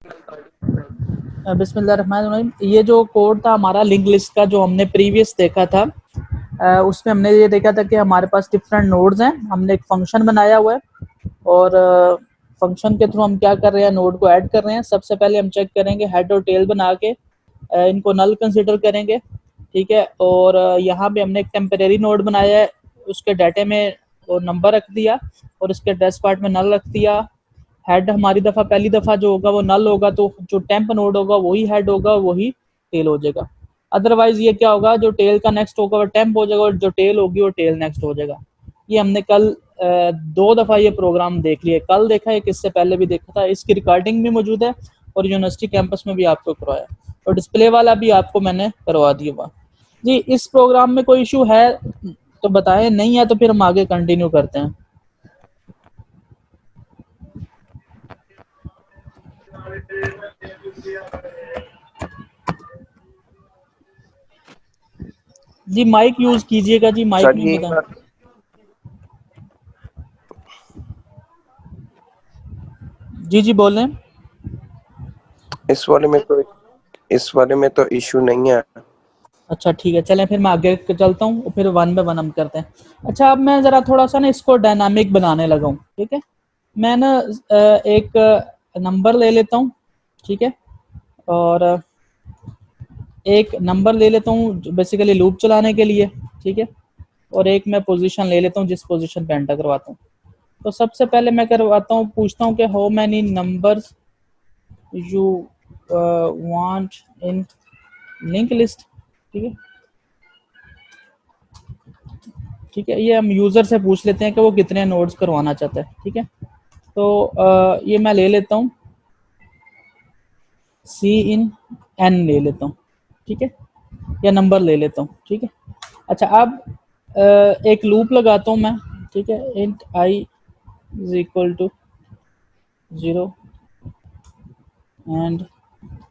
बिस्मिल्लाहिर्रहमानिर्रहीम। ये जो कोड था हमारा लिंक लिस्ट का, जो हमने प्रीवियस देखा था, उसमें हमने ये देखा था कि हमारे पास डिफरेंट नोड्स हैं। हमने एक फंक्शन बनाया हुआ है और फंक्शन के थ्रू हम क्या कर रहे हैं, नोड को ऐड कर रहे हैं। सबसे पहले हम चेक करेंगे हेड और टेल बना के इनको नल कंसिडर करेंगे, ठीक है। और यहाँ पे हमने एक टेम्परेरी नोड बनाया है, उसके डाटे में वो नंबर रख दिया और उसके एड्रेस पार्ट में नल रख दिया। हेड हमारी दफ़ा पहली दफ़ा जो होगा वो नल होगा, तो जो टेम्प नोड होगा वही हेड होगा, वही टेल हो जाएगा। अदरवाइज ये क्या होगा, जो टेल का नेक्स्ट होगा वो टेम्प हो जाएगा और जो टेल होगी वो टेल नेक्स्ट हो जाएगा। ये हमने कल 2 दफ़ा ये प्रोग्राम देख लिया। कल देखा है, इससे पहले भी देखा था। इसकी रिकॉर्डिंग भी मौजूद है और यूनिवर्सिटी कैंपस में भी आपको करवाया और डिस्प्ले वाला भी आपको मैंने करवा दिया हुआ। जी, इस प्रोग्राम में कोई इशू है तो बताएं, नहीं है तो फिर हम आगे कंटिन्यू करते हैं। जी माइक यूज कीजिएगा जी, माइक सर नहीं ये बता। जी जी बोलें। इस वाले में तो इशू नहीं है। अच्छा ठीक है, चलें फिर मैं आगे चलता हूँ, फिर वन बाय वन हम करते हैं। अच्छा, अब मैं ज़रा थोड़ा सा ना इसको डायनामिक बनाने लगा हूँ, ठीक है। मैं ना एक नंबर ले लेता हूँ, ठीक है, और एक नंबर ले लेता हूँ बेसिकली लूप चलाने के लिए, ठीक है, और एक मैं पोजीशन ले लेता हूँ जिस पोजीशन पे एंटर करवाता हूँ। तो सबसे पहले मैं करवाता हूँ, पूछता हूँ कि how many numbers you want in link list, ठीक है। ठीक है, ये हम यूज़र से पूछ लेते हैं कि वो कितने नोड्स करवाना चाहता है, ठीक है। तो ये मैं ले लेता हूँ सी इन एन ले लेता हूँ, ठीक है, या नंबर ले लेता हूँ, ठीक है। अच्छा, अब एक लूप लगाता हूँ मैं, ठीक है। Int I is equal to 0 and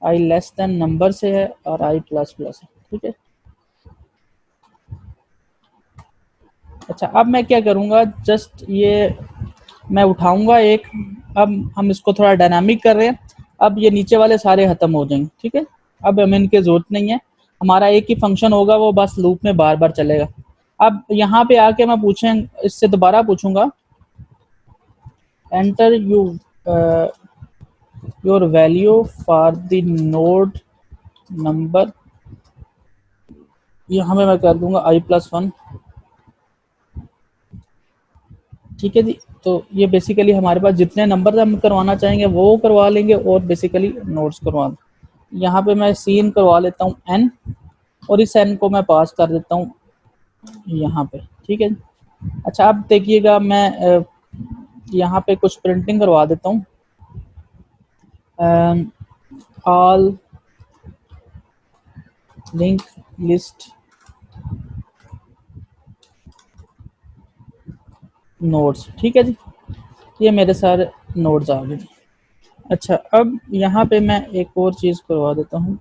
I less than number से है और आई प्लस प्लस है, ठीक है। अच्छा, अब मैं क्या करूँगा, जस्ट ये मैं उठाऊंगा एक। अब हम इसको थोड़ा डायनामिक कर रहे हैं। अब ये नीचे वाले सारे ख़त्म हो जाएंगे, ठीक है। अब हमें इनकी ज़रूरत नहीं है, हमारा एक ही फंक्शन होगा, वो बस लूप में बार बार चलेगा। अब यहाँ पे आके मैं पूछें, इससे दोबारा पूछूंगा enter you your value for the node number. यहाँ पे मैं कर दूंगा i+1, ठीक है जी। तो ये बेसिकली हमारे पास जितने नंबर हम करवाना चाहेंगे वो करवा लेंगे और बेसिकली नोट्स करवा। यहाँ पे मैं सीन करवा लेता हूँ n और इस n को मैं पास कर देता हूँ यहाँ पे, ठीक है। अच्छा, अब देखिएगा मैं यहाँ पे कुछ प्रिंटिंग करवा देता हूँ। ऑल लिंक लिस्ट नोट्स, ठीक है जी। ये मेरे सारे नोट्स आ गए। अच्छा, अब यहाँ पे मैं एक और चीज़ करवा देता हूँ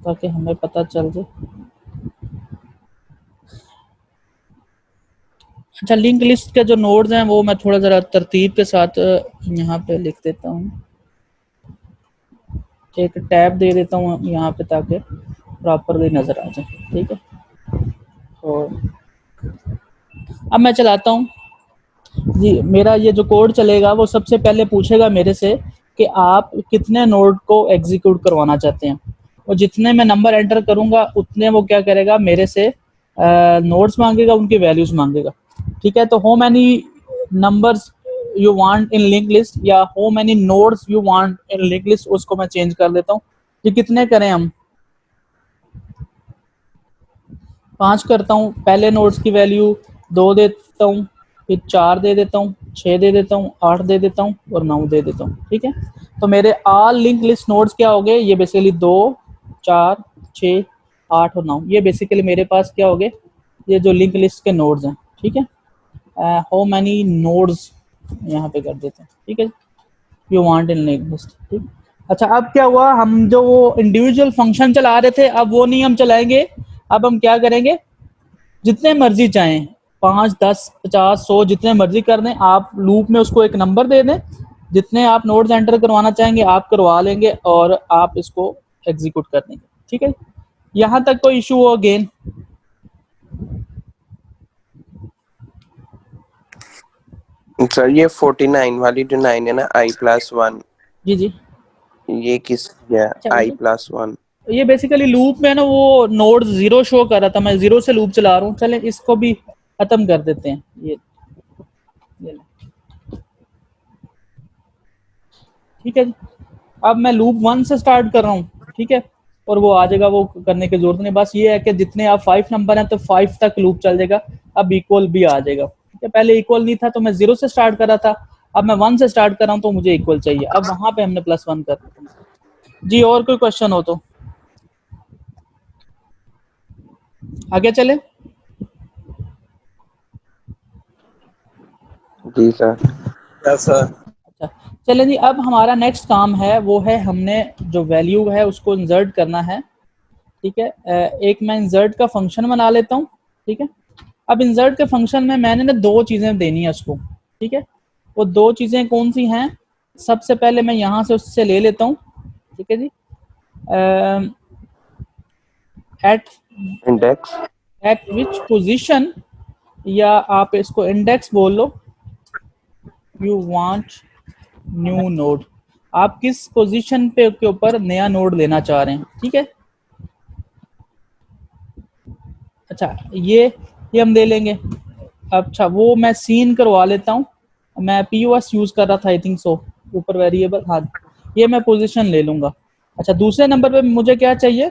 ताकि हमें पता चल जाए। अच्छा, लिंक लिस्ट के जो नोड्स हैं वो मैं थोड़ा ज़रा तरतीब के साथ यहाँ पे लिख देता हूँ। एक टैब दे देता हूँ यहाँ पे ताकि प्रॉपरली नज़र आ जाए, ठीक है। और अब मैं चलाता हूँ जी। मेरा ये जो कोड चलेगा वो सबसे पहले पूछेगा मेरे से कि आप कितने नोड को एग्जीक्यूट करवाना चाहते हैं, और जितने मैं नंबर एंटर करूँगा उतने वो क्या करेगा, मेरे से नोड्स मांगेगा, उनकी वैल्यूज़ मांगेगा, ठीक है। तो how many numbers you want in link list या how many nodes you want in link list, उसको मैं चेंज कर देता हूँ। ये कितने करें हम, 5 करता हूँ। पहले नोड्स की वैल्यू 2 देता हूँ, फिर 4 दे देता हूँ, 6 दे देता हूँ, 8 दे देता हूँ और 9 दे देता हूँ, ठीक है। तो मेरे ऑल लिंक लिस्ट नोड्स क्या हो गए, ये बेसिकली 2, 4, 6, 8 और 9, ये बेसिकली मेरे पास क्या हो गए, ये जो लिंक लिस्ट के नोड्स हैं, ठीक है। हाउ मैनी नोड्स यहाँ पे कर देते हैं, ठीक है। You want in link list, ठीक। अच्छा, अब क्या हुआ, हम जो वो इंडिविजुअल फंक्शन चला रहे थे अब वो नहीं हम चलाएंगे। अब हम क्या करेंगे, जितने मर्जी चाहें 5, 10, 50, 100 जितने मर्जी कर दें, आप लूप में उसको एक नंबर दे दें, जितने आप नोड्स एंटर करवाना चाहेंगे आप करवा लेंगे और आप इसको एग्जीक्यूट कर देंगे। ठीक है, यहाँ तक कोई इशू हो अगेन? सर ये 49 वाली जो 9 है ना, i+1, जी जी। ये किस है? अच्छा, i+1 ये बेसिकली लूप में ना वो नोड 0 शो कर रहा था, मैं 0 से लूप चला रहा हूँ। चलें इसको भी खत्म कर देते हैं। ये ठीक है जी। अब मैं लूप 1 से स्टार्ट कर रहा हूँ, ठीक है, और वो आ जाएगा, वो करने की जरूरत नहीं। बस ये है कि जितने आप 5 नंबर हैं तो 5 तक लूप चल जाएगा। अब इक्वल भी आ जाएगा, ठीक है। पहले इक्वल नहीं था तो मैं 0 से स्टार्ट कर रहा था, अब मैं 1 से स्टार्ट कर रहा हूँ तो मुझे इक्वल चाहिए। अब वहां पे हमने +1 कर दिया जी। और कोई क्वेश्चन हो तो आगे चले। जी सर। Yes sir. अच्छा, चलें जी। अब हमारा नेक्स्ट काम है वो है हमने जो वैल्यू है उसको इंसर्ट करना है, ठीक है। एक मैं इंसर्ट का फंक्शन बना लेता हूँ, ठीक है। अब इंसर्ट के फंक्शन में मैंने ना 2 चीज़ें देनी है उसको, ठीक है। वो 2 चीज़ें कौन सी हैं? सबसे पहले मैं यहाँ से उससे ले लेता हूँ, ठीक है जी। At index. At which position, या आप इसको इंडेक्स बोल लो, यू वांट न्यू नोड, आप किस पोजीशन पे के ऊपर नया नोड लेना चाह रहे हैं, ठीक है। अच्छा, ये हम दे लेंगे। अच्छा, वो मैं सीन करवा लेता हूँ, मैं पीओएस यूज कर रहा था आई थिंक सो, ऊपर वेरिएबल, हाँ, ये मैं पोजीशन ले लूंगा। अच्छा, दूसरे नंबर पे मुझे क्या चाहिए?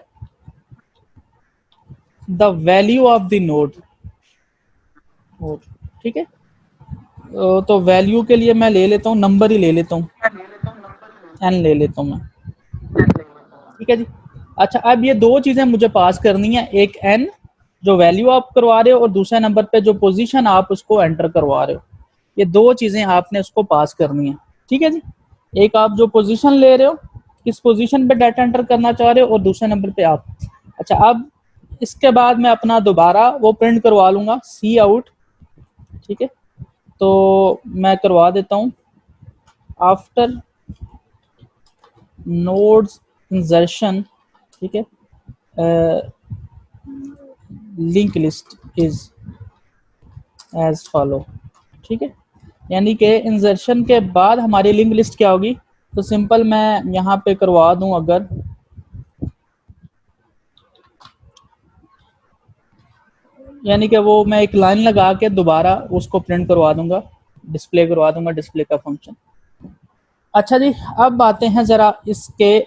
The value of the node, ठीक है। तो वैल्यू के लिए मैं ले लेता हूँ, नंबर ही ले लेता हूँ, एन ले लेता हूँ मैं, ठीक है जी। अच्छा, अब ये 2 चीजें मुझे पास करनी है, एक एन जो वैल्यू आप करवा रहे हो और दूसरे नंबर पे जो पोजीशन आप उसको एंटर करवा रहे हो। ये 2 चीजें आपने उसको पास करनी है, ठीक है जी। एक आप जो पोजीशन ले रहे हो, किस पोजीशन पे डाटा एंटर करना चाह रहे हो, और दूसरे नंबर पे आप। अच्छा, अब इसके बाद मैं अपना दोबारा वो प्रिंट करवा लूंगा, सी आउट, ठीक है। तो मैं करवा देता हूँ, आफ्टर नोड्स इंसर्शन, ठीक है, link list is as follow, ठीक है। यानी कि इंसर्शन के बाद हमारी लिंक लिस्ट क्या होगी? तो सिंपल मैं यहाँ पे करवा दूं, अगर यानी कि वो मैं एक लाइन लगा के दोबारा उसको प्रिंट करवा दूंगा, डिस्प्ले करवा दूंगा, डिस्प्ले का फंक्शन। अच्छा जी, अब आते हैं ज़रा इसके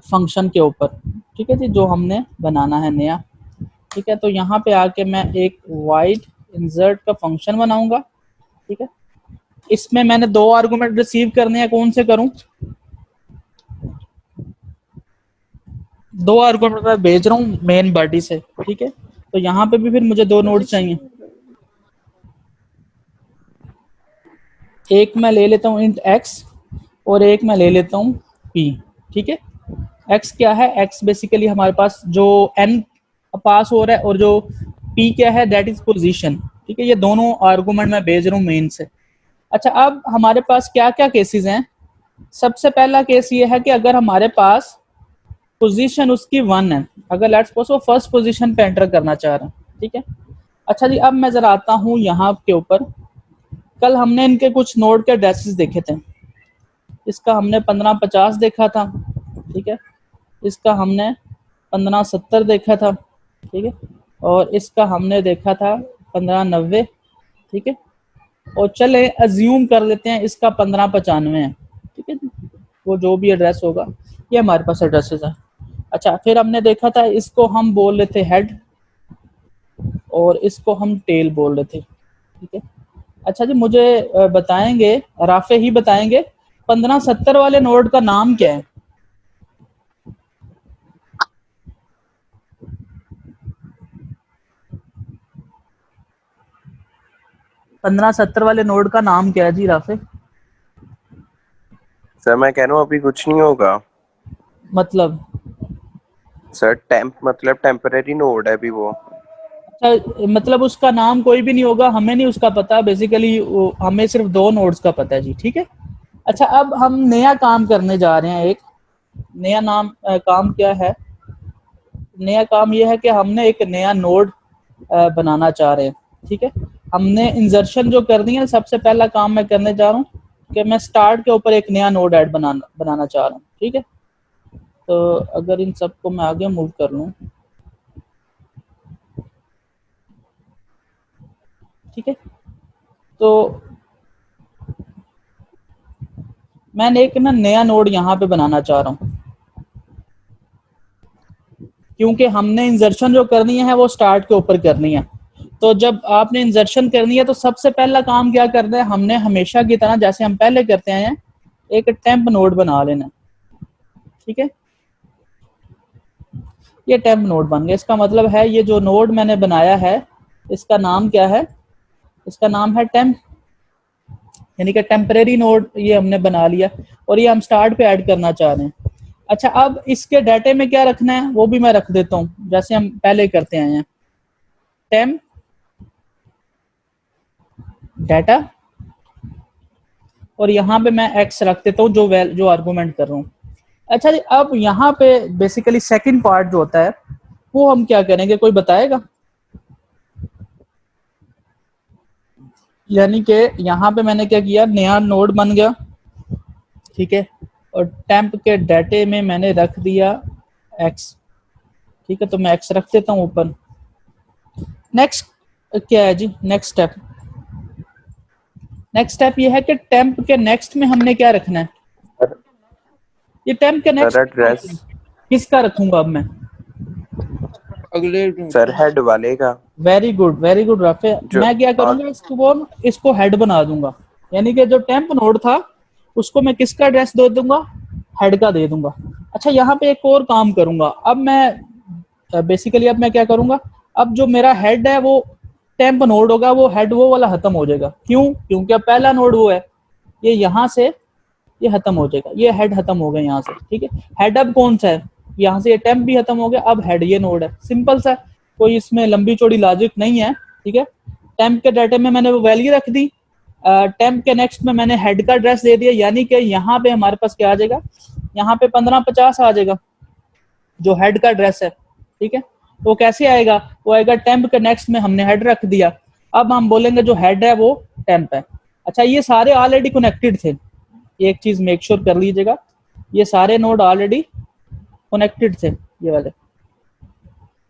फंक्शन के ऊपर, ठीक है जी, जो हमने बनाना है नया, ठीक है। तो यहाँ पे आके मैं एक वाइड इंसर्ट का फंक्शन बनाऊंगा, ठीक है। इसमें मैंने 2 आर्गुमेंट रिसीव करने हैं, कौन से करूं? 2 आर्गुमेंट मैं भेज रहा हूँ मेन बॉडी से, ठीक है। तो यहाँ पे भी फिर मुझे 2 नोड चाहिए। एक मैं ले लेता हूँ इंट एक्स और एक मैं ले लेता हूँ पी, ठीक है। एक्स क्या है? एक्स बेसिकली हमारे पास जो एन पास हो रहा है, और जो पी क्या है, दैट इज पोजीशन, ठीक है। ये दोनों आर्गुमेंट मैं भेज रहा हूँ मेन से। अच्छा, अब हमारे पास क्या क्या केसेस हैं? सबसे पहला केस ये है कि अगर हमारे पास पोजीशन उसकी 1 है, अगर लेट्स सपोज वो फर्स्ट पोजीशन पे एंटर करना चाह रहे हैं, ठीक है। अच्छा जी, अब मैं जरा आता हूँ यहाँ के ऊपर। कल हमने इनके कुछ नोड के एड्रेसेस देखे थे। इसका हमने 1550 देखा था, ठीक है। इसका हमने 1570 देखा था, ठीक है। और इसका हमने देखा था 1590, ठीक है। और चले अज्यूम कर लेते हैं इसका 1595 है, ठीक है। वो जो भी एड्रेस होगा, ये हमारे पास एड्रेसेस है। अच्छा, फिर हमने देखा था इसको हम बोल रहे थे हेड, और इसको हम टेल बोल रहे थे, ठीक है। अच्छा जी, मुझे बताएंगे, राफे ही बताएंगे, 1570 वाले नोड का नाम क्या है? 1570 वाले नोड का नाम क्या है जी राफे? सर मैं कह रहा हूँ अभी कुछ नहीं होगा मतलब सर, टेम्प मतलब टेम्परेरी नोड है अभी वो। अच्छा, मतलब उसका नाम कोई भी नहीं होगा, हमें नहीं उसका पता बेसिकली, हमें सिर्फ 2 नोड्स का पता है जी, ठीक है। अच्छा, अब हम नया काम करने जा रहे हैं, एक नया काम क्या है? नया काम ये है कि हमने एक नया नोड बनाना चाह रहे हैं, ठीक है। हमने इंजर्शन जो करनी है, सबसे पहला काम मैं करने जा रहा हूँ कि मैं स्टार्ट के ऊपर एक नया नोड ऐड बनाना चाह रहा हूँ, ठीक है। तो अगर इन सबको मैं आगे मूव कर लूँ, ठीक है, तो मैंने एक ना नया नोड यहाँ पे बनाना चाह रहा हूँ, क्योंकि हमने इंजर्शन जो करनी है वो स्टार्ट के ऊपर करनी है। तो जब आपने इंजर्शन करनी है तो सबसे पहला काम क्या करना है, हमने हमेशा की तरह जैसे हम पहले करते हैं, एक टेम्प नोड बना लेना, ठीक है। ये टेम्प नोड बन गया, इसका मतलब है ये जो नोड मैंने बनाया है इसका नाम क्या है? इसका नाम है टेम्प, यानी कि टेम्परेरी नोड ये हमने बना लिया, और ये हम स्टार्ट पे ऐड करना चाह रहे हैं। अच्छा, अब इसके डाटे में क्या रखना है वो भी मैं रख देता हूँ, जैसे हम पहले करते आए हैं, टेम्प डाटा, और यहाँ पे मैं एक्स रख देता हूँ जो आर्गूमेंट कर रहा हूँ। अच्छा जी, अब यहाँ पे बेसिकली सेकंड पार्ट जो होता है वो हम क्या करेंगे, कोई बताएगा? यानी कि यहाँ पे मैंने क्या किया, नया नोड बन गया, ठीक है, और टेम्प के डाटे में मैंने रख दिया एक्स, ठीक है। तो मैं एक्स रख देता हूँ ऊपर। नेक्स्ट क्या है जी? नेक्स्ट स्टेप ये है कि टेम्प के नेक्स्ट में हमने क्या रखना है? ये टेम्प के सर नेक्स्ट एड्रेस। किसका रखूंगा अब मैं? अगले सर हेड वाले का। Very good, very good Rafe. जो मैं क्या और करूंगा, इसको हेड बना दूंगा, यानी कि जो टेम्प नोड था उसको मैं किसका एड्रेस दे दूंगा? हेड का दे दूंगा। अच्छा, यहाँ पे एक और काम करूंगा, अब मैं बेसिकली अब मैं क्या करूंगा, अब जो मेरा हेड है वो टेम्प नोड होगा, वो हेड वो वाला खत्म हो जाएगा। क्यों? क्योंकि अब पहला नोड वो है, ये यहाँ से ये खत्म हो जाएगा, ये हेड खत्म हो गया यहाँ से, ठीक है। हेड अब कौन सा है? यहाँ से ये टेम्प भी खत्म हो गया, अब हेड ये नोड है, सिंपल सा, कोई इसमें लंबी चौड़ी लॉजिक नहीं है, ठीक है। टेम्प के डाटे में मैंने वो वैल्यू रख दी, टेम्प के नेक्स्ट में मैंने हेड का एड्रेस दे दिया, यानी कि यहाँ पे हमारे पास क्या आ जाएगा, यहाँ पे 1550 आ जाएगा जो हेड का एड्रेस है, ठीक है। वो कैसे आएगा? वो आएगा टेम्प के नेक्स्ट में हमने हेड रख दिया, अब हम बोलेंगे जो हेड है वो टेम्प है। अच्छा, ये सारे ऑलरेडी कनेक्टेड थे, एक चीज मेक श्योर कर लीजिएगा, ये सारे नोड ऑलरेडी कनेक्टेड थे, ये वाले,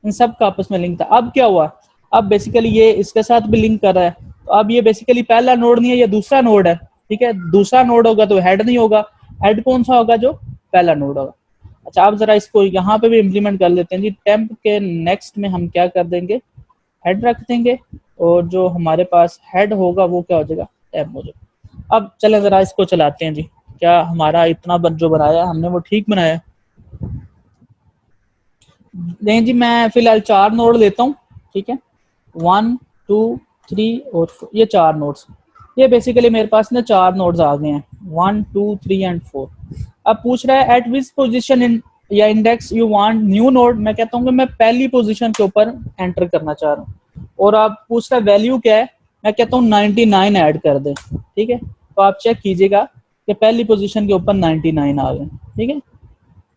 इन सब का आपस में लिंक था। अब क्या हुआ, अब बेसिकली ये इसके साथ भी लिंक कर रहा है, तो अब ये बेसिकली पहला नोड नहीं है, ये दूसरा नोड है, ठीक है। दूसरा नोड होगा तो हेड नहीं होगा, हेड कौन सा होगा? जो पहला नोड होगा। अच्छा, अब जरा इसको यहाँ पे भी इम्प्लीमेंट कर लेते हैं जी। टेम्प के नेक्स्ट में हम क्या कर देंगे, हेड रख देंगे, और जो हमारे पास हेड होगा वो क्या हो जाएगा? टेम्प हो जाएगा। अब चले जरा इसको चलाते हैं जी, क्या हमारा इतना जो बनाया हमने वो ठीक बनाया? नहीं जी, मैं फिलहाल 4 नोड लेता हूँ, ठीक है, 1 2 3 और 4, ये 4 नोड्स, ये बेसिकली मेरे पास ना 4 नोड्स आ गए हैं, 1 2 3 एंड 4। अब पूछ रहा है एट विच पोजीशन इन या index you want new node, मैं कहता हूँ कि मैं पहली पोजीशन के ऊपर एंटर करना चाह रहा हूँ, और आप पूछ रहे वैल्यू क्या है, मैं कहता हूँ 99 ऐड कर दे, ठीक है। तो आप चेक कीजिएगा कि पहली पोजीशन के ऊपर 99 आ गए, ठीक है।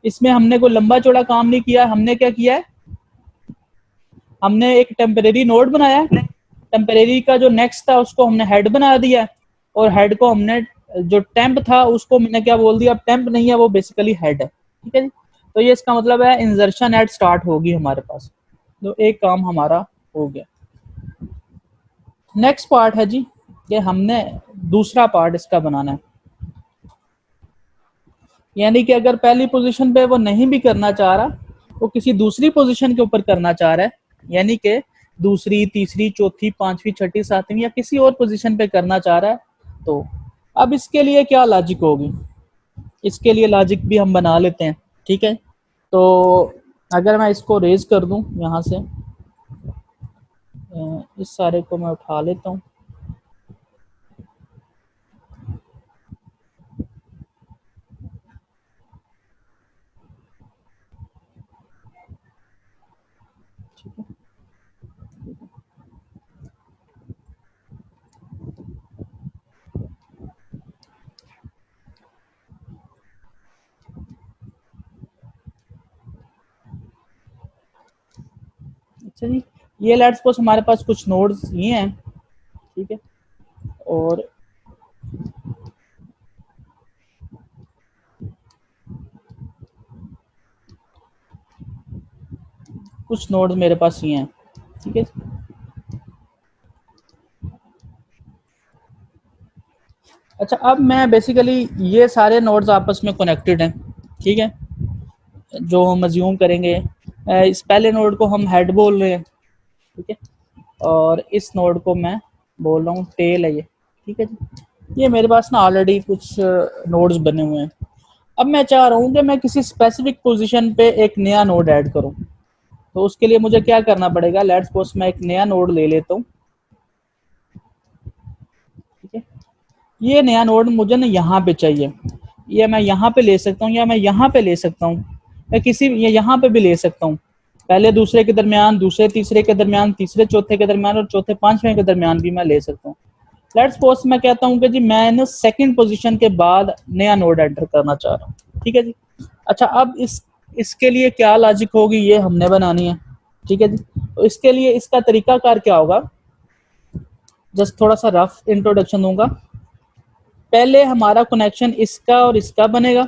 इसमें हमने कोई लंबा चौड़ा काम नहीं किया, हमने क्या किया है, हमने एक टेम्परेरी नोड बनाया है, टेम्परेरी का जो नेक्स्ट था उसको हमने हेड बना दिया, और हेड को हमने, जो टेम्प था उसको मैंने क्या बोल दिया, अब टेम्प नहीं है वो बेसिकली हेड है, ठीक है जी। तो ये इसका मतलब है इंजर्शन एड स्टार्ट होगी हमारे पास, तो एक काम हमारा हो गया। नेक्स्ट पार्ट है जी कि हमने दूसरा पार्ट इसका बनाना है, यानी कि अगर पहली पोजीशन पे वो नहीं भी करना चाह रहा, वो किसी दूसरी पोजीशन के ऊपर करना चाह रहा है, यानी कि दूसरी तीसरी चौथी पांचवी छठी सातवीं या किसी और पोजीशन पे करना चाह रहा है, तो अब इसके लिए क्या लॉजिक होगी, इसके लिए लॉजिक भी हम बना लेते हैं, ठीक है। तो अगर मैं इसको रेज कर दूं यहाँ से, इस सारे को मैं उठा लेता हूँ, चलिए ये लेट्स सपोज हमारे पास कुछ नोड्स ये हैं, ठीक है, और कुछ नोड्स मेरे पास ये हैं, ठीक है। अच्छा, अब मैं बेसिकली ये सारे नोड्स आपस में कनेक्टेड हैं, ठीक है, जो हम अज्यूम करेंगे इस पहले नोड को हम हेड बोल रहे हैं, ठीक है, और इस नोड को मैं बोल रहा हूँ टेल है ये, ठीक है जी। ये मेरे पास ना ऑलरेडी कुछ नोड्स बने हुए हैं। अब मैं चाह रहा हूँ कि मैं किसी स्पेसिफिक पोजीशन पे एक नया नोड ऐड करूँ, तो उसके लिए मुझे क्या करना पड़ेगा, लेट्स सपोज मैं एक नया नोड ले लेता हूँ, ठीक है। ये नया नोड मुझे ना यहाँ पे चाहिए, ये मैं यहाँ पे ले सकता हूँ या मैं यहाँ पे ले सकता हूँ, मैं किसी यहाँ पे भी ले सकता हूँ, पहले दूसरे के दरमियान, दूसरे तीसरे के दरमियान, तीसरे चौथे के दरमियान और चौथे पांचवें के दरमियान भी मैं ले सकता हूँ। लेट्स सपोज मैं कहता हूँ कि जी मैं ना सेकंड पोजीशन के बाद नया नोड एंटर करना चाह रहा हूँ, ठीक है जी। अच्छा, अब इसके लिए क्या लॉजिक होगी ये हमने बनानी है, ठीक है जी। तो इसके लिए इसका तरीकाकार क्या होगा, जस्ट थोड़ा सा रफ इंट्रोडक्शन दूंगा। पहले हमारा कनेक्शन इसका और इसका बनेगा,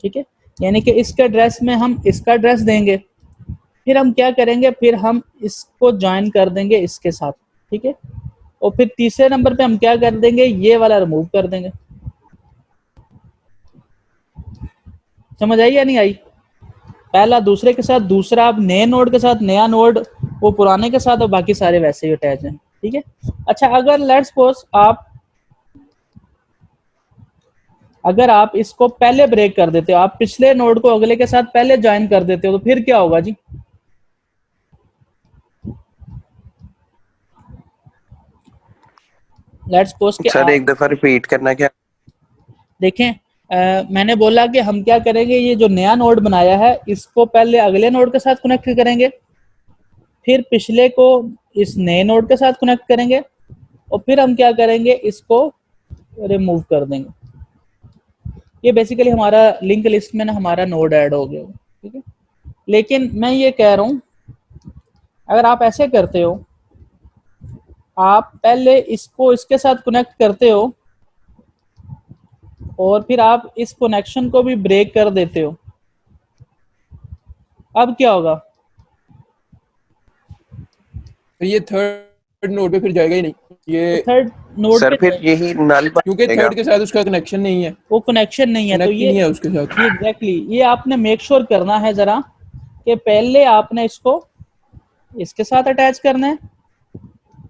ठीक है, यानी कि इसके एड्रेस में हम इसका एड्रेस देंगे, फिर हम क्या करेंगे, फिर हम इसको ज्वाइन कर देंगे इसके साथ, ठीक है, और फिर तीसरे नंबर पे हम क्या कर देंगे, ये वाला रिमूव कर देंगे। समझ आई या नहीं आई? पहला दूसरे के साथ, दूसरा अब नए नोड के साथ, नया नोड वो पुराने के साथ, और बाकी सारे वैसे ही अटैच हैं, ठीक है। अच्छा, अगर आप इसको पहले ब्रेक कर देते हो, आप पिछले नोड को अगले के साथ पहले ज्वाइन कर देते हो, तो फिर क्या होगा जी? लेट्स सपोज के सर एक दफा रिपीट करना क्या? देखें, मैंने बोला कि हम क्या करेंगे, ये जो नया नोड बनाया है इसको पहले अगले नोड के साथ कनेक्ट करेंगे, फिर पिछले को इस नए नोड के साथ कनेक्ट करेंगे, और फिर हम क्या करेंगे, इसको रिमूव कर देंगे। ये बेसिकली हमारा लिंक लिस्ट में ना हमारा नोड ऐड हो गया, ठीक है। लेकिन मैं ये कह रहा हूँ, अगर आप ऐसे करते हो, आप पहले इसको इसके साथ कनेक्ट करते हो और फिर आप इस कनेक्शन को भी ब्रेक कर देते हो, अब क्या होगा? ये थर्ड नोड पे फिर जाएगा ही नहीं, ये थर्ड नोड सर पे फिर यही नल क्योंकि बनेगा। थर्ड के साथ उसका कनेक्शन नहीं है, वो कनेक्शन नहीं है, तो कनेक्ट ही ये नहीं है उसके साथ। एग्जैक्टली ये आपने मेक श्योर करना है जरा, कि पहले आपने इसको इसके साथ अटैच करना है,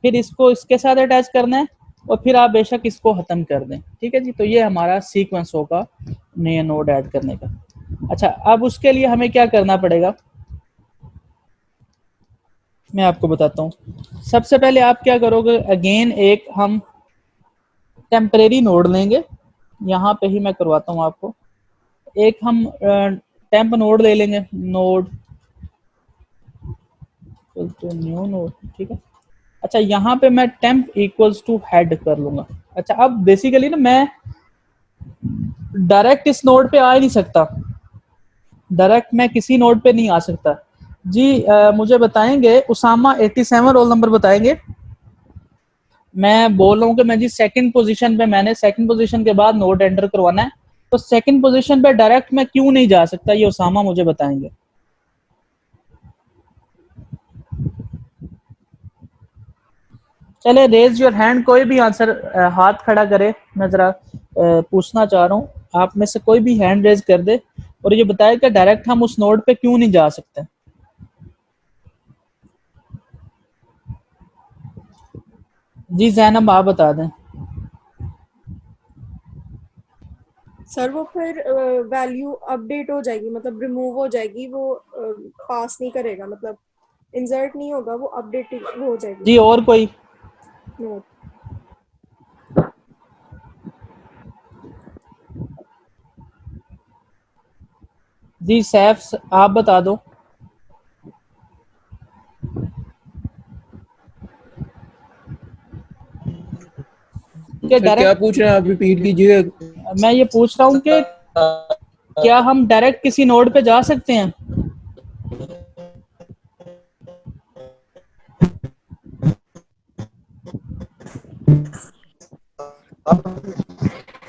फिर इसको इसके साथ अटैच करना है, और फिर आप बेशक इसको खत्म कर दें, ठीक है जी। तो ये हमारा सीक्वेंस होगा नया नोड ऐड करने का। अच्छा, अब उसके लिए हमें क्या करना पड़ेगा, मैं आपको बताता हूँ। सबसे पहले आप क्या करोगे, अगेन एक हम टेम्परेरी नोड लेंगे, यहाँ पे ही मैं करवाता हूँ आपको, एक हम टेम्प नोड ले लेंगे, नोड तो न्यू नोड, ठीक है। अच्छा, यहाँ पे मैं टेम्प इक्वल्स टू हेड कर लूंगा। अच्छा, अब बेसिकली ना मैं डायरेक्ट इस नोड पे आ ही नहीं सकता, डायरेक्ट मैं किसी नोड पे नहीं आ सकता जी। मुझे बताएंगे उसामा 87 रोल नंबर बताएंगे। मैं बोल रहा हूँ कि मैं जी सेकंड पोजीशन पे, मैंने सेकंड पोजीशन के बाद नोड एंटर करवाना है, तो सेकंड पोजीशन पे डायरेक्ट मैं क्यों नहीं जा सकता, ये उसामा मुझे बताएंगे। चले, रेज योर हैंड, कोई भी आंसर हाथ खड़ा करे, मैं जरा पूछना चाह रहा हूँ, आप में से कोई भी हैंड रेज कर दे और ये बताए कि डायरेक्ट हम उस नोड पे क्यों नहीं जा सकते। जी जैनब, आप बता दें। सर वो फिर वैल्यू अपडेट हो जाएगी, मतलब रिमूव हो जाएगी, वो पास नहीं करेगा, मतलब इंसर्ट नहीं होगा, वो अपडेट हो जाएगी। जी और कोई? नो। जी सैफ, आप बता दो। कि सर क्या डायरेक्ट, पूछ रहे हैं आप, रिपीट कीजिएगा। मैं ये पूछ रहा हूँ कि क्या हम डायरेक्ट किसी नोड पे जा सकते हैं?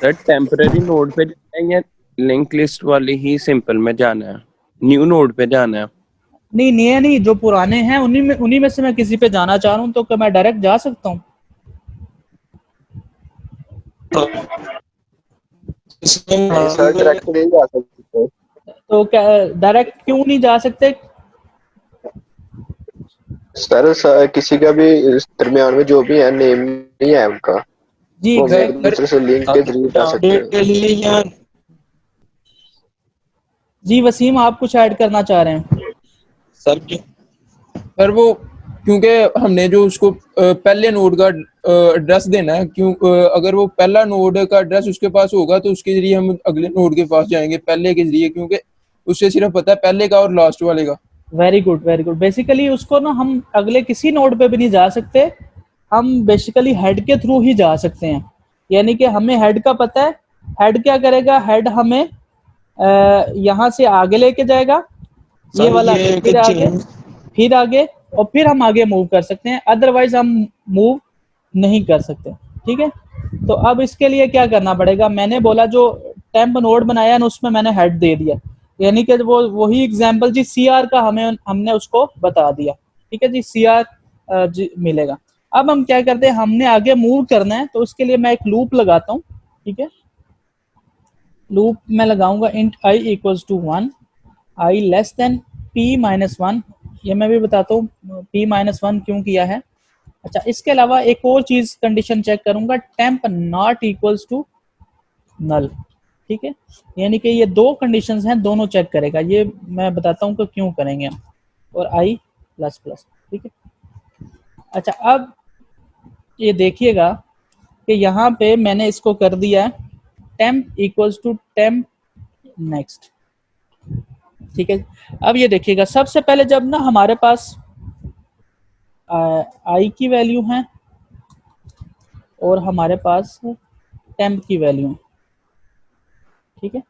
सर टेम्पररी नोड पे जाना है या लिंक लिस्ट वाली ही सिंपल में जाना है, न्यू नोड पे जाना है? नहीं नए नहीं, जो पुराने हैं उन्हीं में से मैं किसी पे जाना चाह रहा हूँ, तो क्या मैं डायरेक्ट जा सकता हूँ? नहीं सर, डायरेक्ट नहीं जा सकते। तो क्या डायरेक्ट क्यों नहीं जा सकते? सर किसी का भी इस दरमियान में जो भी है नेम नहीं है उनका, जी वो एक एग्जैक्ट दूसरे से लिंक के जरिए जा सकते हैं। के लिए या जी वसीम, आप कुछ ऐड करना चाह रहे हैं? सर वो क्योंकि हमने जो उसको पहले नोड का एड्रेस देना है, अगर वो पहला नोड का एड्रेस उसके पास होगा तो उसके जरिए हम अगले नोड के पास जाएंगे पहले के जरिए, क्योंकि उससे सिर्फ पता है पहले का और लास्ट वाले का। Very good very good. Basically उसको ना हम अगले किसी नोड पे भी नहीं जा सकते, हम बेसिकली हेड के थ्रू ही जा सकते हैं। यानी कि हमें हेड का पता है, हेड क्या करेगा, हेड हमें यहाँ से आगे लेके जाएगा, ये वाला फिर आगे और फिर हम आगे मूव कर सकते हैं, अदरवाइज हम मूव नहीं कर सकते। ठीक है, तो अब इसके लिए क्या करना पड़ेगा, मैंने बोला जो टेम्प नोड बनाया ना उसमें मैंने हेड दे दिया, यानी कि वो वही एग्जांपल जी CR का हमने उसको बता दिया। ठीक है जी, CR मिलेगा। अब हम क्या करते हैं, हमने आगे मूव करना है तो उसके लिए मैं एक लूप लगाता हूँ। ठीक है, लूप मैं लगाऊंगा int i equals to 1, i less than p-1। ये मैं भी बताता हूँ p-1 क्यों किया है। अच्छा, इसके अलावा एक और चीज कंडीशन चेक करूंगा, temp not equals to null. ठीक है, यानी कि ये दो कंडीशंस हैं, दोनों चेक करेगा। ये मैं बताता हूँ कि क्यों करेंगे हम, और i प्लस प्लस। ठीक है, अच्छा अब ये देखिएगा कि यहाँ पे मैंने इसको कर दिया temp equals to temp next. ठीक है, अब ये देखिएगा, सबसे पहले जब ना हमारे पास i की वैल्यू है और हमारे पास टेम्प की वैल्यू है। ठीक है,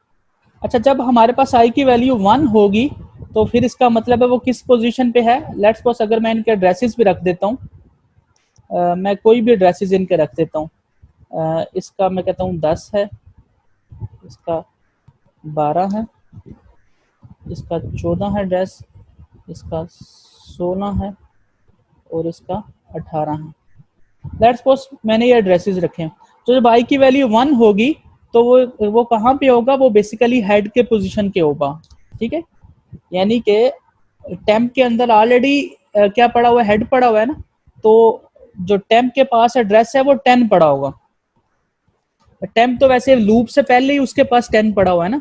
अच्छा जब हमारे पास i की वैल्यू 1 होगी तो फिर इसका मतलब है वो किस पोजीशन पे है। लेट्स सपोज अगर मैं इनके एड्रेसेस भी रख देता हूँ, मैं कोई भी एड्रेसेस इनके रख देता हूँ, इसका मैं कहता हूँ 10 है, इसका 12 है, इसका 14 है एड्रेस, इसका 16 है और इसका 18 है। लेट्स सपोज मैंने ये एड्रेसेस रखे हैं, तो जब i की वैल्यू 1 होगी तो वो कहाँ पे होगा, वो बेसिकली हेड के पोजीशन के होगा। ठीक है, यानी कि टेम्प के अंदर ऑलरेडी क्या पड़ा हुआ है, हेड पड़ा हुआ है ना, तो जो टेम्प के पास एड्रेस है वो 10 पड़ा होगा। टेम्प तो वैसे लूप से पहले ही उसके पास 10 पड़ा हुआ है ना।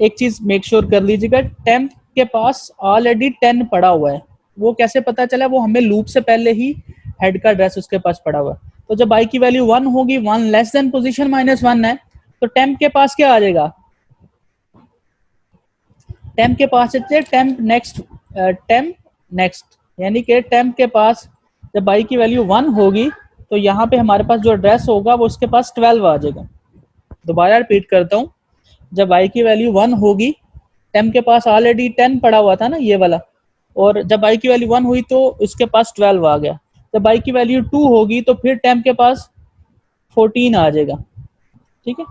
एक चीज मेक श्योर कर लीजिएगा, टेम्प के पास ऑलरेडी 10 पड़ा हुआ है। वो कैसे पता चला, वो हमें लूप से पहले ही हेड का एड्रेस उसके पास पड़ा हुआ है। तो जब i की वैल्यू 1 होगी, 1 लेस देन पोजीशन -1 है, तो टेम्प के पास क्या आ जाएगा, टेम्प के पास टेम्प नेक्स्ट, यानी कि टेम्प के पास जब i की वैल्यू 1 होगी तो यहाँ पे हमारे पास जो एड्रेस होगा वो उसके पास 12 आ जाएगा। दोबारा रिपीट करता हूँ, जब i की वैल्यू 1 होगी, टेम्प के पास ऑलरेडी 10 पड़ा हुआ था ना ये वाला, और जब i की वैल्यू 1 हुई तो इसके पास 12 आ गया। जब i की वैल्यू 2 होगी तो फिर टेम्प के पास 14 आ जाएगा। ठीक है,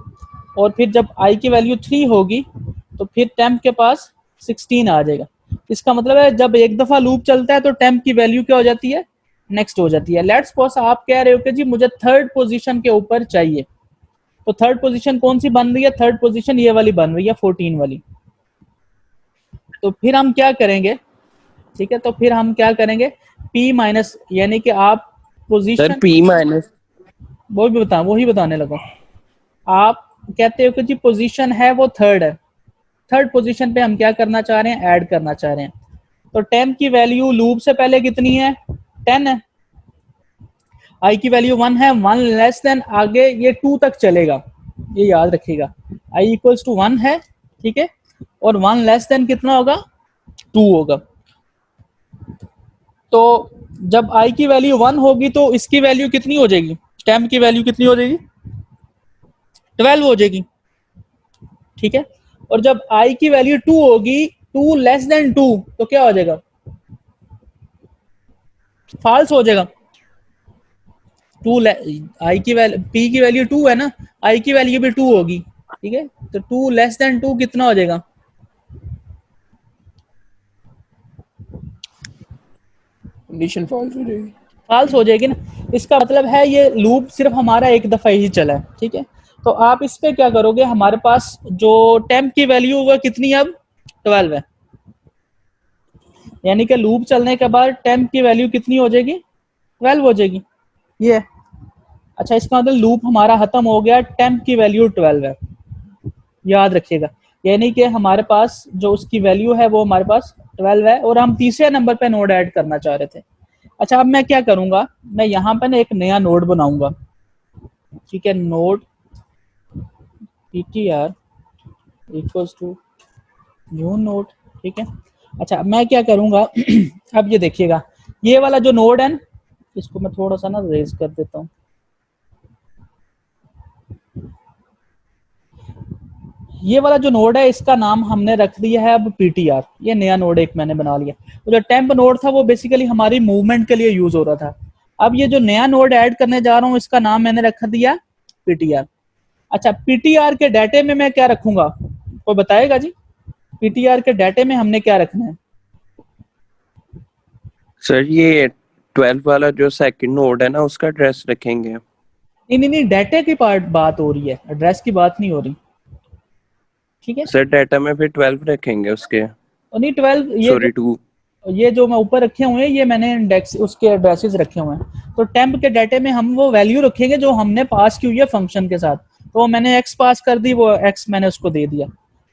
और फिर जब i की वैल्यू 3 होगी तो फिर टेम्प के पास 16 आ जाएगा। इसका मतलब है जब एक दफा लूप चलता है तो टेम्प की वैल्यू क्या हो जाती है, नेक्स्ट हो जाती है। लेट्स सपोज आप कह रहे हो कि जी मुझे थर्ड पोजीशन के ऊपर चाहिए, तो थर्ड पोजीशन कौन सी बन रही है, थर्ड पोजीशन ये वाली बन रही है 14 वाली। तो फिर हम क्या करेंगे, ठीक है, तो फिर हम क्या करेंगे, p- यानी कि आप सर पोजीशन p- वही बताने लगा। आप कहते हो कि जी पोजीशन है वो थर्ड है, थर्ड पोजीशन पे हम क्या करना चाह रहे हैं, ऐड करना चाह रहे हैं। तो 10 की वैल्यू लूप से पहले कितनी है, 10 है, i की वैल्यू 1 है, 1 लेस देन आगे ये 2 तक चलेगा, ये याद रखिएगा, i इक्वल्स टू 1 है। ठीक है, और 1 लेस देन कितना होगा, 2 होगा। तो जब i की वैल्यू 1 होगी तो इसकी वैल्यू कितनी हो जाएगी, टेम्प की वैल्यू कितनी हो जाएगी, 12 हो जाएगी। ठीक है, और जब i की वैल्यू 2 होगी, 2 लेस देन 2 तो क्या हो जाएगा, फॉल्स हो जाएगा। टू, आई की वैल्यू, पी की वैल्यू 2 है ना, आई की वैल्यू भी 2 होगी, ठीक है। तो 2 लेस देन 2 कितना हो जाएगा? कंडीशन फॉल्स हो जाएगी। फाल्स हो जाएगी ना। इसका मतलब है ये लूप सिर्फ हमारा एक दफा ही चला है, ठीक है। तो आप इस पे क्या करोगे, हमारे पास जो टेम्प की वैल्यू होगा कितनी, अब 12 है, यानी कि लूप चलने के बाद टेम्प की वैल्यू कितनी हो जाएगी? 12 हो जाएगी, ये है। अच्छा, इसका मतलब लूप हमारा खत्म हो गया, टेम्प की वैल्यू 12 है, याद रखिएगा। यानी कि हमारे पास जो उसकी वैल्यू है वो हमारे पास 12 है, और हम तीसरे नंबर पे नोड ऐड करना चाह रहे थे। अच्छा, अब मैं क्या करूंगा, मैं यहाँ पे ना एक नया नोड बनाऊंगा, ठीक है। Node ptr equals to new node, ठीक है। अच्छा, मैं क्या करूंगा अब ये देखिएगा, ये वाला जो नोड है ना, इसको मैं थोड़ा सा ना रेज कर देता हूँ। ये वाला जो नोड है इसका नाम हमने रख दिया है अब ptr, ये नया नोड एक मैंने बना लिया। तो जो टेम्प नोड था वो बेसिकली हमारी मूवमेंट के लिए यूज हो रहा था। अब ये जो नया नोड ऐड करने जा रहा हूँ इसका नाम मैंने रख दिया ptr। अच्छा, ptr के डाटे में मैं क्या रखूंगा, कोई बताएगा जी? ptr के डाटे में हमने क्या रखना है? सर ये 12 वाला जो सेकंड नोड है ना उसका एड्रेस रखेंगे। नहीं, डाटे की पार्ट बात हो रही है, एड्रेस की बात नहीं हो रही, ठीक है। सर डाटा में फिर 12 रखेंगे उसके, और नहीं 12, सॉरी 2। ये जो मैं ऊपर रखे हुए हैं ये मैंने इंडेक्स उसके एड्रेसेस रखे हुए हैं। तो टेम्प के डाटे में हम वो वैल्यू रखेंगे जो हमने पास की हुई है फंक्शन के साथ। तो मैंने x पास कर दी, वो x मैंने उसको दे दिया।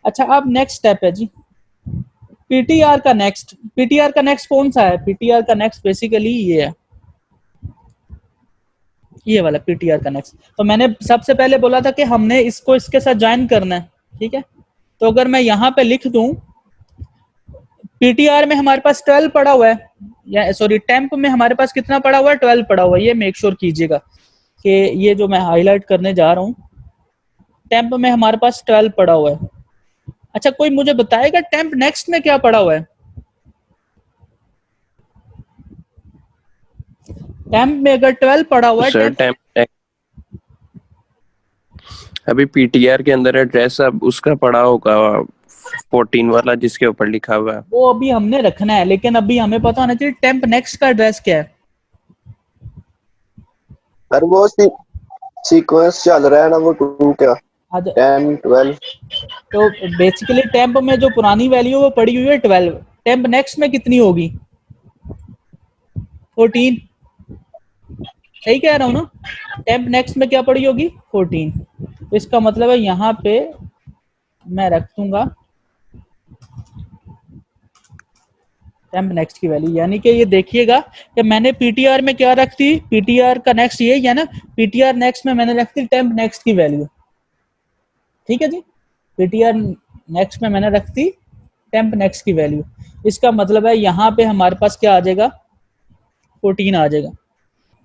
अच्छा, अब नेक्स्ट स्टेप है जी ptr का नेक्स्ट। ptr का नेक्स्ट कौन सा है? ptr का नेक्स्ट बेसिकली ये है, ये वाला ptr का नेक्स्ट। तो मैंने सबसे पहले बोला था कि हमने इसको इसके साथ ज्वाइन करना है, ठीक है। तो अगर मैं यहाँ पे लिख दूं पीटीआर में हमारे पास 12 पड़ा हुआ है, या सॉरी टेम्प में हमारे पास कितना पड़ा हुआ है? 12 पड़ा हुआ है। ये मेक श्योर कीजिएगा कि ये जो मैं हाईलाइट करने जा रहा हूँ, टेम्प में हमारे पास 12 पड़ा हुआ है। अच्छा, कोई मुझे बताएगा टेम्प नेक्स्ट में क्या पड़ा हुआ है? टेम्प में अगर 12 पड़ा हुआ है, सर टेम्प अभी पीटीआर के अंदर एड्रेस अब उसका पड़ा होगा 14 वाला जिसके ऊपर लिखा हुआ है। वो अभी हमने रखना है, लेकिन अभी हमें पता होना चाहिए टेम्प नेक्स्ट का एड्रेस क्या है। सर वो सीक्वेंस चल रहा है ना, वो 2 क्या 10 12। तो बेसिकली टेम्प में जो पुरानी वैल्यू वो पड़ी हुई है 12, टेम्प नेक्स्ट में कितनी होगी? 14, सही कह रहा हूँ ना? टेम्प नेक्स्ट में क्या पड़ी होगी? 14। तो इसका मतलब है यहाँ पे मैं रख दूंगा टेम्प नेक्स्ट की वैल्यू, यानी कि ये देखिएगा कि मैंने पीटीआर में क्या रख दी, पीटीआर का नेक्स्ट ये है ना, पीटीआर नेक्स्ट में मैंने रख दी टेम्प नेक्स्ट की वैल्यू, ठीक है जी। पीटीआर नेक्स्ट में मैंने रख दी टेम्प नेक्स्ट की वैल्यू। इसका मतलब है यहाँ पे हमारे पास क्या आ जाएगा? 14 आ जाएगा।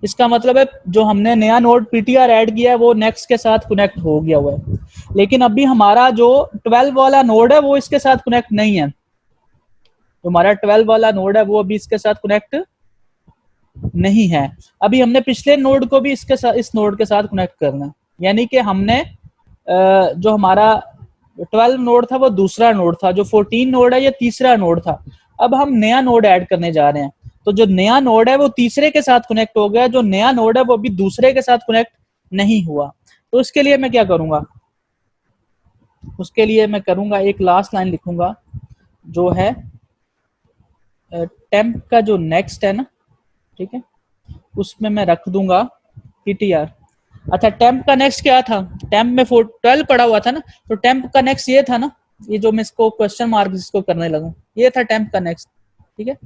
इसका मतलब है जो हमने नया नोड पीटीआर ऐड किया है वो नेक्स्ट के साथ कनेक्ट हो गया हुआ है, लेकिन अभी हमारा जो 12 वाला नोड है वो इसके साथ कनेक्ट नहीं है। तो हमारा 12 वाला नोड है वो अभी इसके साथ कनेक्ट नहीं है। अभी हमने पिछले नोड को भी इसके साथ, इस नोड के साथ कनेक्ट करना है, यानी कि हमने जो हमारा 12 नोड था वो दूसरा नोड था, जो 14 नोड है ये तीसरा नोड था। अब हम नया नोड ऐड करने जा रहे हैं, तो जो नया नोड है वो तीसरे के साथ कनेक्ट हो गया, जो नया नोड है वो अभी दूसरे के साथ कनेक्ट नहीं हुआ। तो उसके लिए मैं क्या करूंगा? उसके लिए मैं करूंगा एक लास्ट लाइन लिखूंगा जो है टेम्प का जो नेक्स्ट है ना, ठीक है, उसमें मैं रख दूंगा ptr। अच्छा, टेम्प का नेक्स्ट क्या था? टेम्प में 12 पड़ा हुआ था ना, तो टेम्प का नेक्स्ट ये था ना, ये जो मैं इसको क्वेश्चन मार्क जिसको करने लगा, ये था टेम्प का नेक्स्ट, ठीक है।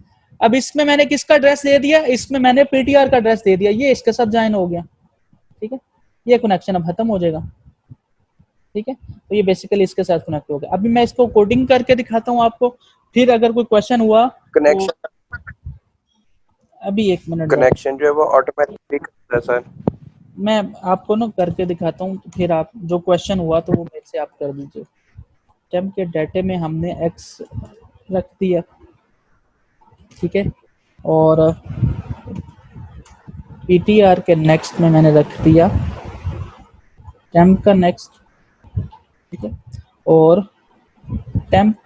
अब इसमें मैंने किसका एड्रेस दे दिया? इसमें मैंने ptr का एड्रेस दे दिया, ये इसके साथ ज्वाइन हो गया, ठीक है। ये कनेक्शन अब खत्म हो जाएगा, ठीक है। तो ये बेसिकली इसके साथ कनेक्ट हो गया। अभी मैं इसको कोडिंग करके दिखाता हूँ आपको, फिर अगर कोई क्वेश्चन हुआ कनेक्शन तो अभी 1 मिनट कनेक्शन जो है वो ऑटोमेटिकली करता है सर। मैं आपको ना करके दिखाता हूँ, तो फिर आप जो क्वेश्चन हुआ तो वो मेरे से आप कर दीजिए। टेम्प के डाटे में हमने x रख दिया, ठीक है, और PTR के नेक्स्ट में मैंने रख दिया टेम्प का नेक्स्ट, ठीक है, और टेम्प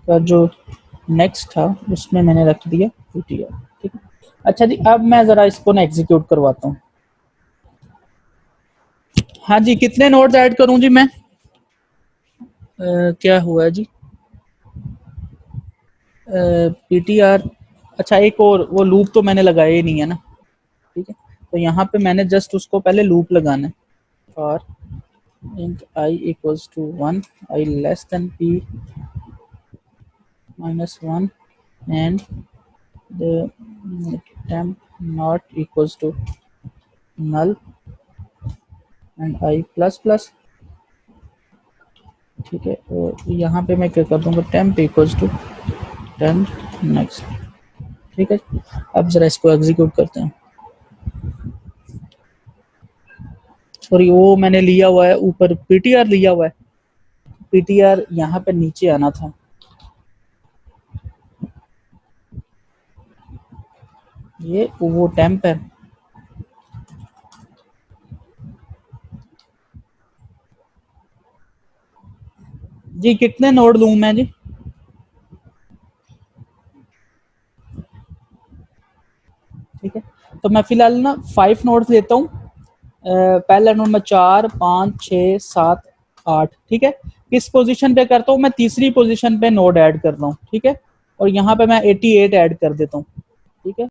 का जो नेक्स्ट था उसमें मैंने रख दिया PTR, ठीक है। अच्छा जी, अब मैं ज़रा इसको ना एग्जीक्यूट करवाता हूँ। हाँ जी, कितने नोड्स ऐड करूँ जी मैं? क्या हुआ जी? PTR, अच्छा एक और वो लूप तो मैंने लगाया ही नहीं है ना, ठीक है। तो यहाँ पे मैंने जस्ट उसको पहले लूप लगाना है, और int I equals to 1, I less than P minus 1 and the temp not equals to null and I plus plus, ठीक है। और यहाँ पे मैं क्या कर दूंगा, temp equals to temp next, ठीक है। अब जरा इसको एग्जीक्यूट करते हैं। सॉरी, वो मैंने लिया हुआ है ऊपर, PTR लिया हुआ है, PTR यहाँ पे नीचे आना था। ये वो टेम्प है। जी कितने नोड लूँ मैं जी? ठीक है, तो मैं फिलहाल ना 5 नोड्स लेता हूँ। पहला नोड में 4 5 6 7 8, ठीक है। किस पोजीशन पे करता हूँ मैं? तीसरी पोजीशन पे नोड ऐड कर रहा हूँ, ठीक है। और यहाँ पे मैं 88 ऐड कर देता हूँ, ठीक है।